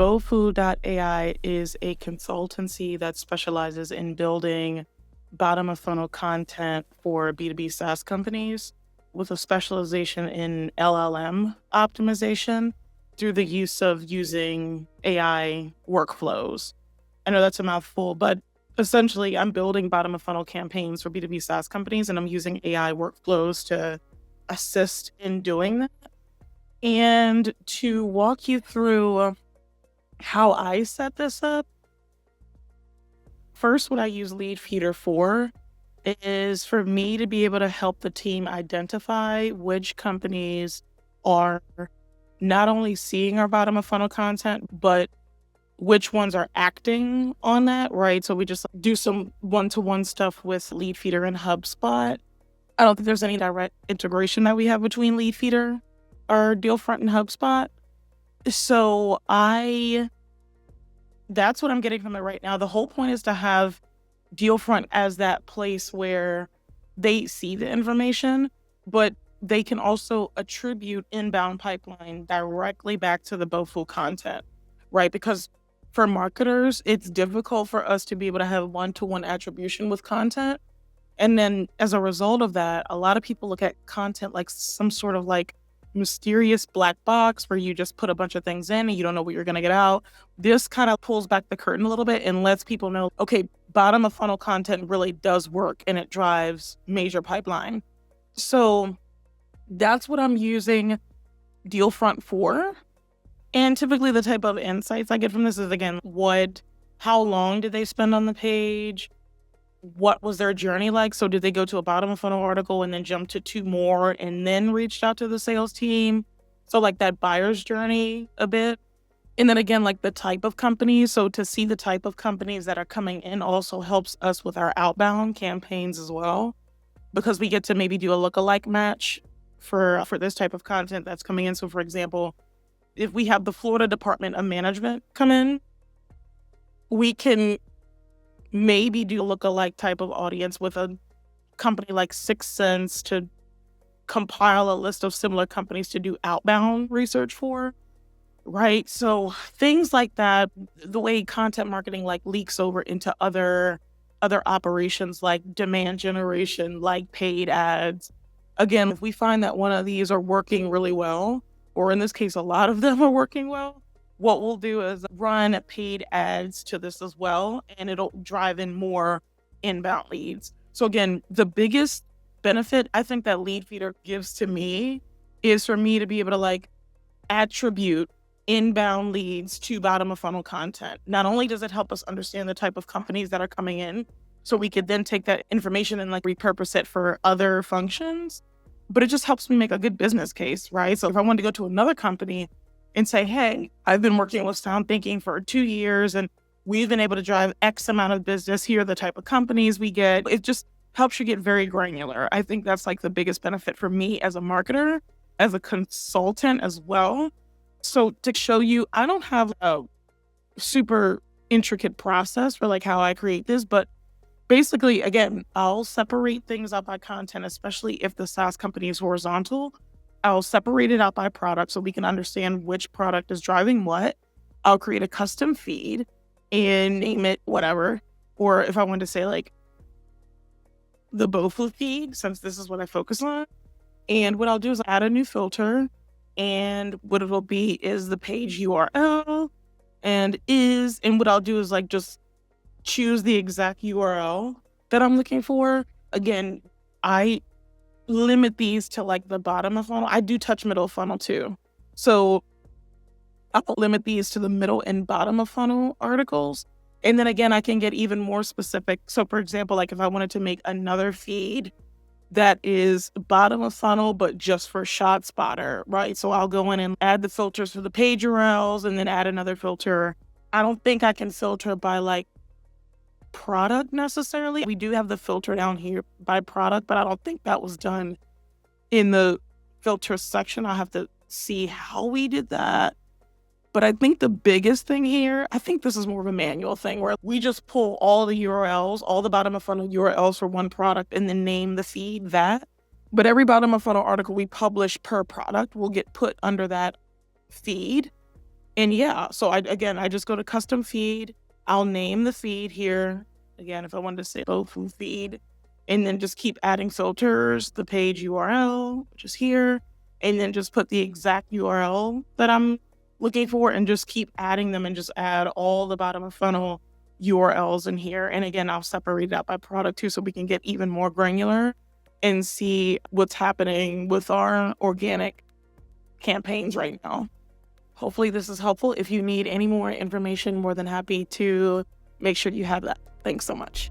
BOFU.ai is a consultancy that specializes in building bottom of funnel content for B2B SaaS companies with a specialization in LLM optimization through the use of using AI workflows. I know that's a mouthful, but essentially I'm building bottom of funnel campaigns for B2B SaaS companies, and I'm using AI workflows to assist in doing that. And to walk you through how I set this up, first, what I use Leadfeeder for is for me to be able to help the team identify which companies are not only seeing our bottom of funnel content, but which ones are acting on that, right? So we just do some one-to-one stuff with Leadfeeder and HubSpot. I don't think there's any direct integration that we have between Leadfeeder or Dealfront and HubSpot. So that's what I'm getting from it right now. The whole point is to have Dealfront as that place where they see the information, but they can also attribute inbound pipeline directly back to the BOFU content, right? Because for marketers, it's difficult for us to be able to have one-to-one attribution with content. And then as a result of that, a lot of people look at content like some sort of like mysterious black box where you just put a bunch of things in and you don't know what you're going to get out. This kind of pulls back the curtain a little bit and lets people know, okay, bottom of funnel content really does work and it drives major pipeline. So that's what I'm using Dealfront for. And typically the type of insights I get from this is, again, how long did they spend on the page? What was their journey like? So did they go to a bottom of funnel article and then jump to 2 more and then reached out to the sales team? So like that buyer's journey a bit. And then again, like the type of companies. So to see the type of companies that are coming in also helps us with our outbound campaigns as well, because we get to maybe do a lookalike match for this type of content that's coming in. So for example, if we have the Florida Department of Management come in, we can maybe do a lookalike type of audience with a company like 6 Sense to compile a list of similar companies to do outbound research for, right? So things like that, the way content marketing like leaks over into other operations like demand generation, like paid ads. Again, if we find that one of these are working really well, or in this case, a lot of them are working well, what we'll do is run paid ads to this as well, and it'll drive in more inbound leads. So again, the biggest benefit I think that Leadfeeder gives to me is for me to be able to like attribute inbound leads to bottom of funnel content. Not only does it help us understand the type of companies that are coming in, so we could then take that information and like repurpose it for other functions, but it just helps me make a good business case, right? So if I wanted to go to another company and say, hey, I've been working with Sound Thinking for 2 years and we've been able to drive X amount of business. Here are the type of companies we get. It just helps you get very granular. I think that's like the biggest benefit for me as a marketer, as a consultant as well. So to show you, I don't have a super intricate process for like how I create this, but basically, again, I'll separate things out by content, especially if the SaaS company is horizontal. I'll separate it out by product so we can understand which product is driving what. I'll create a custom feed and name it whatever. Or if I want to say like the BOFU feed, since this is what I focus on. And what I'll do is add a new filter. And what it'll be is the page URL and what I'll do is like just choose the exact URL that I'm looking for. Again, I limit these to like the bottom of funnel. I do touch middle funnel too. So I'll limit these to the middle and bottom of funnel articles. And then again, I can get even more specific. So for example, like if I wanted to make another feed that is bottom of funnel, but just for ShotSpotter, right? So I'll go in and add the filters for the page URLs and then add another filter. I don't think I can filter by like product necessarily. We do have the filter down here by product, but I don't think that was done in the filter section. I'll have to see how we did that. But I think the biggest thing here, I think this is more of a manual thing where we just pull all the URLs, all the bottom of funnel URLs for one product and then name the feed that. But every bottom of funnel article we publish per product will get put under that feed. And yeah, so I just go to custom feed. I'll name the feed here. Again, if I wanted to say BOFU feed, and then just keep adding filters, the page URL, which is here, and then just put the exact URL that I'm looking for and just keep adding them and just add all the bottom of funnel URLs in here. And again, I'll separate it out by product too, so we can get even more granular and see what's happening with our organic campaigns right now. Hopefully this is helpful. If you need any more information, more than happy to make sure you have that. Thanks so much.